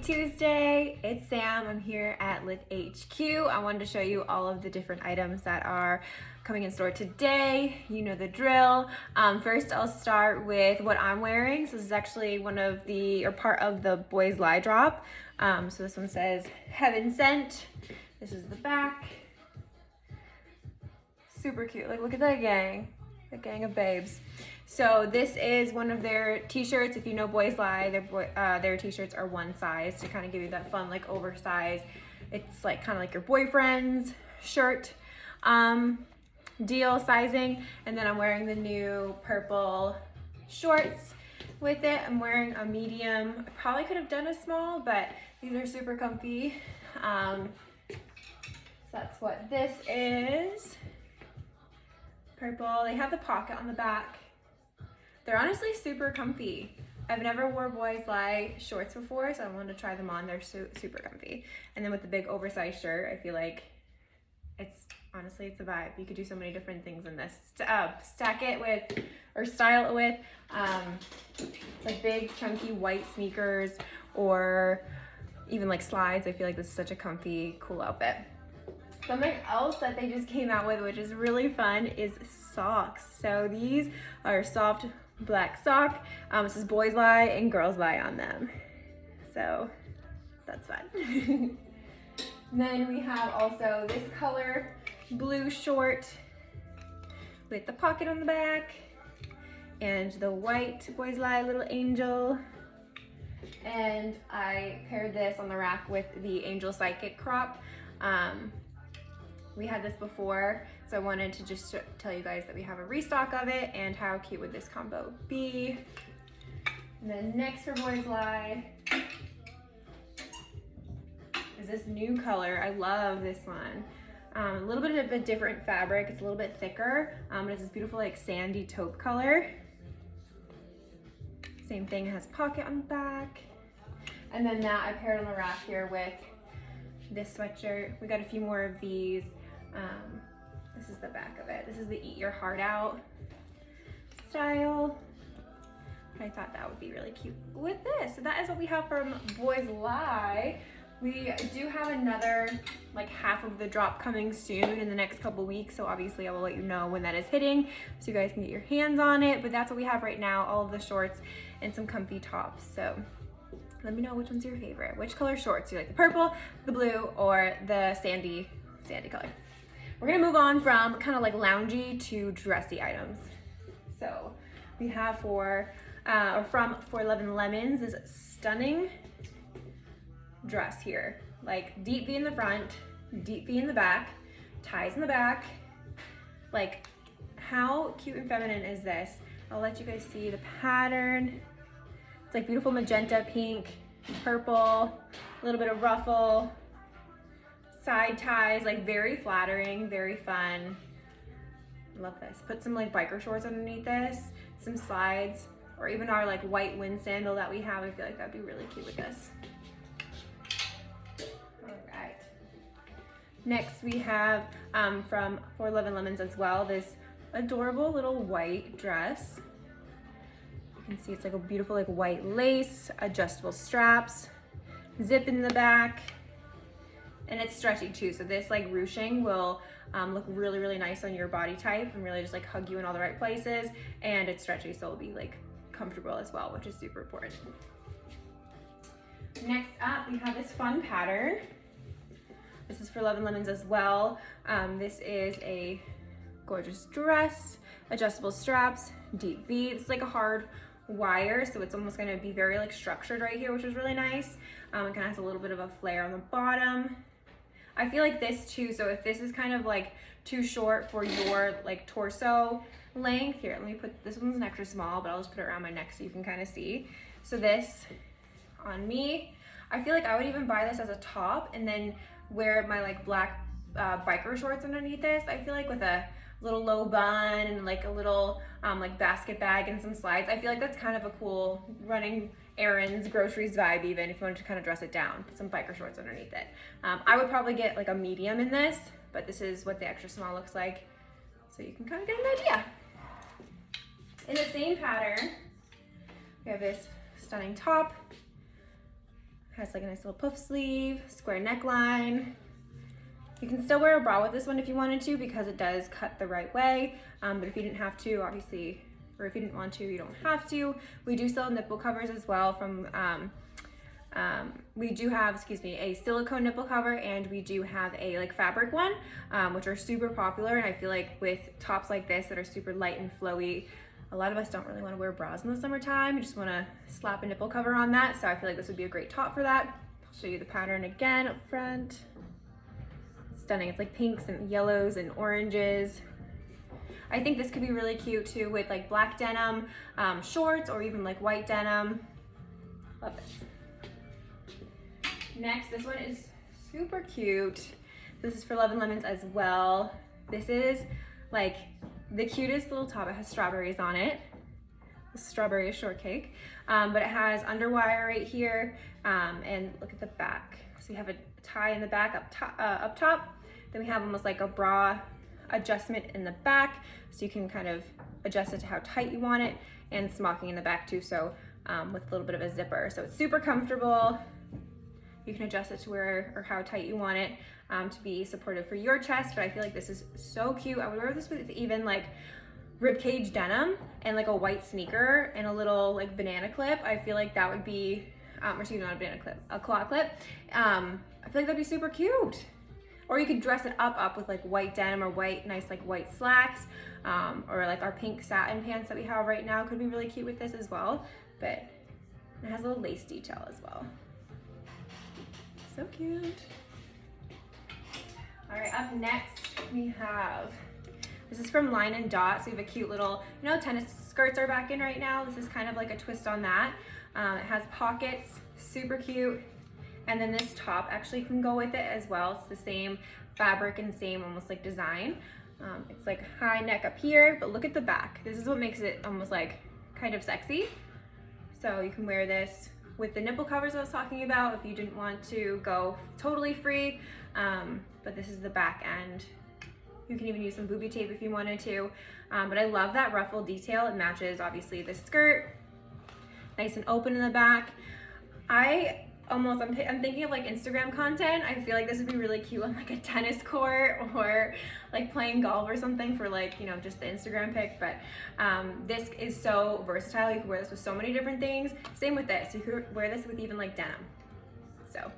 Tuesday, it's Sam. I'm here at Lit HQ. I wanted to show you all of the different items that are coming in store today. You know the drill. First, I'll start with what I'm wearing. So this is actually part of the Boys Lie drop. So this one says Heaven Sent. This is the back. Super cute. Like, look at that gang. The gang of babes. So this is one of their t-shirts. If you know Boys Lie, their t-shirts are one size to kind of give you that fun, like, oversized. It's like kind of like your boyfriend's shirt deal sizing. And then I'm wearing the new purple shorts with it. I'm wearing a medium. I probably could have done a small, but these are super comfy. So that's what this is. Purple. They have the pocket on the back. They're honestly super comfy. I've never wore Boys Lie shorts before, so I wanted to try them on. They're super comfy. And then with the big oversized shirt, I feel like it's a vibe. You could do so many different things in this. Stack it with, or style it with, like big chunky white sneakers, or even like slides. I feel like this is such a comfy, cool outfit. Something else that they just came out with, which is really fun, is socks. So these are soft black sock. This is Boys Lie and Girls Lie on them. So that's fun. Then we have also this color blue short with the pocket on the back, and the white Boys Lie little angel. And I paired this on the rack with the Angel Psychic crop. We had this before, so I wanted to just tell you guys that we have a restock of it and how cute would this combo be. And then next for Boys Lie is this new color. I love this one. A little bit of a different fabric. It's a little bit thicker, but it's this beautiful like sandy taupe color. Same thing, it has pocket on the back. And then that I paired on the rack here with this sweatshirt. We got a few more of these. This is the back of it. This is the Eat Your Heart Out style. I thought that would be really cute with this. So that is what we have from Boys Lie. We do have another like half of the drop coming soon in the next couple weeks. So obviously I will let you know when that is hitting so you guys can get your hands on it. But that's what we have right now, all of the shorts and some comfy tops. So let me know which one's your favorite. Which color shorts? Do you like the purple, the blue, or the sandy color? We're gonna move on from kind of like loungy to dressy items. So we have from For 11 Lemons, this stunning dress here. Like deep V in the front, deep V in the back, ties in the back. Like, how cute and feminine is this? I'll let you guys see the pattern. It's like beautiful magenta, pink, purple, a little bit of ruffle, side ties, like very flattering, very fun. Love this. Put some like biker shorts underneath this, some slides, or even our like white wind sandal that we have. I feel like that'd be really cute with this. All right. Next we have from For 11 Lemons as well, this adorable little white dress. You can see it's like a beautiful like white lace, adjustable straps, zip in the back, and it's stretchy too. So this like ruching will look really, really nice on your body type and really just like hug you in all the right places. And it's stretchy, so it'll be like comfortable as well, which is super important. Next up, we have this fun pattern. This is For 11 Lemons as well. This is a gorgeous dress, adjustable straps, deep V. It's like a hard wire, so it's almost gonna be very like structured right here, which is really nice. It kind of has a little bit of a flare on the bottom. I feel like this too, so if this is kind of like too short for your like torso length, here, let me put, this one's an extra small, but I'll just put it around my neck so you can kind of see. So this on me, I feel like I would even buy this as a top and then wear my like black biker shorts underneath this. I feel like with a little low bun and like a little like basket bag and some slides, I feel like that's kind of a cool running errands, groceries vibe, even if you wanted to kind of dress it down, put some biker shorts underneath it. I would probably get like a medium in this, but this is what the extra small looks like, so you can kind of get an idea. In the same pattern, we have this stunning top, Has like a nice little puff sleeve, square neckline. You can still wear a bra with this one if you wanted to because it does cut the right way. But if you didn't have to, obviously, or if you didn't want to, you don't have to. We do sell nipple covers as well from, we do have, a silicone nipple cover, and we do have a like fabric one, which are super popular. And I feel like with tops like this that are super light and flowy, a lot of us don't really want to wear bras in the summertime. You just want to slap a nipple cover on that. So I feel like this would be a great top for that. I'll show you the pattern again up front. Stunning. It's like pinks and yellows and oranges. I think this could be really cute too with like black denim shorts, or even like white denim. Love this. Next, this one is super cute. This is for Love and Lemons as well. This is like the cutest little top. It has strawberries on it. Strawberry shortcake. But it has underwire right here. And look at the back. So you have a tie in the back up top. Then we have almost like a bra adjustment in the back. So you can kind of adjust it to how tight you want it. And smocking in the back too. So with a little bit of a zipper. So it's super comfortable. You can adjust it to where or how tight you want it to be supportive for your chest. But I feel like this is so cute. I would wear this with even like ribcage denim and like a white sneaker and a little like banana clip. I feel like that would be, or excuse me, not a banana clip, a claw clip. I feel like that'd be super cute. Or you could dress it up with like white denim or nice like white slacks, or like our pink satin pants that we have right now could be really cute with this as well. But it has a little lace detail as well. So cute. All right, up next we have, this is from Line and Dot. So we have a cute little, you know, tennis skirts are back in right now. This is kind of like a twist on that. It has pockets, super cute. And then this top actually can go with it as well. It's the same fabric and same almost like design. It's like high neck up here, but look at the back. This is what makes it almost like kind of sexy. So you can wear this with the nipple covers I was talking about if you didn't want to go totally free. But this is the back end. You can even use some booby tape if you wanted to. But I love that ruffle detail. It matches obviously the skirt. Nice and open in the back. I'm thinking of like Instagram content. I feel like this would be really cute on like a tennis court or like playing golf or something for like, you know, just the Instagram pic. But this is so versatile. You can wear this with so many different things. Same with this. You could wear this with even like denim. So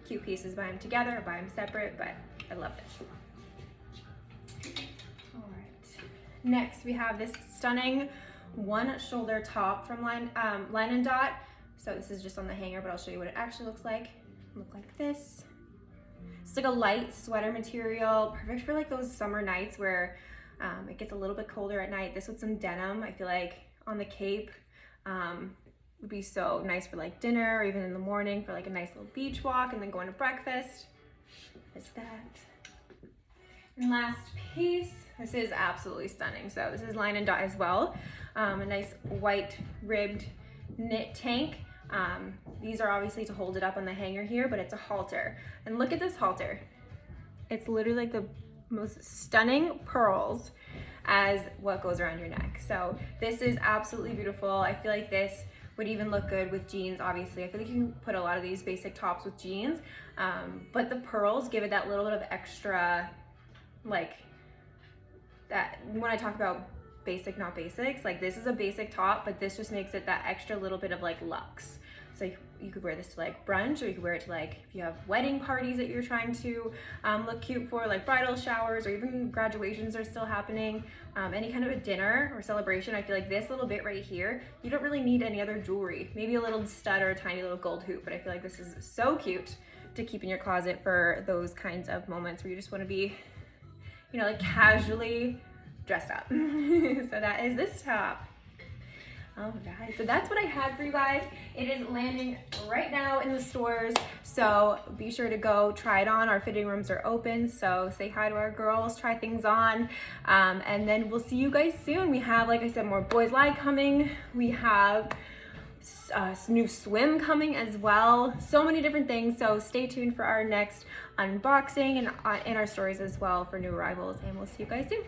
cute pieces, buy them together or buy them separate, but I love this. All right. Next we have this stunning one shoulder top from Line and Dot. So this is just on the hanger, but I'll show you what it actually looks like. Look like this. It's like a light sweater material, perfect for like those summer nights where it gets a little bit colder at night. This with some denim, I feel like on the Cape would be so nice for like dinner or even in the morning for like a nice little beach walk and then going to breakfast. There's that. And last piece, this is absolutely stunning. So this is Line and Dot as well. A nice white ribbed knit tank. These are obviously to hold it up on the hanger here, but it's a halter. And look at this halter. It's literally like the most stunning pearls as what goes around your neck. So this is absolutely beautiful. I feel like this would even look good with jeans, obviously. I feel like you can put a lot of these basic tops with jeans, but the pearls give it that little bit of extra, like that, when I talk about basic, not basics, like this is a basic top, but this just makes it that extra little bit of like luxe. So you could wear this to like brunch, or you could wear it to like, if you have wedding parties that you're trying to look cute for, like bridal showers, or even graduations are still happening, any kind of a dinner or celebration. I feel like this little bit right here, you don't really need any other jewelry, maybe a little stud or a tiny little gold hoop, but I feel like this is so cute to keep in your closet for those kinds of moments where you just want to be, you know, like casually dressed up. So that is this top. All right, so that's what I had for you guys. It is landing right now in the stores, so be sure to go try it on. Our fitting rooms are open, so say hi to our girls, try things on, and then we'll see you guys soon. We have, like I said, more Boys Lie coming. We have new swim coming as well. So many different things, so stay tuned for our next unboxing and in our stories as well for new arrivals, and we'll see you guys soon.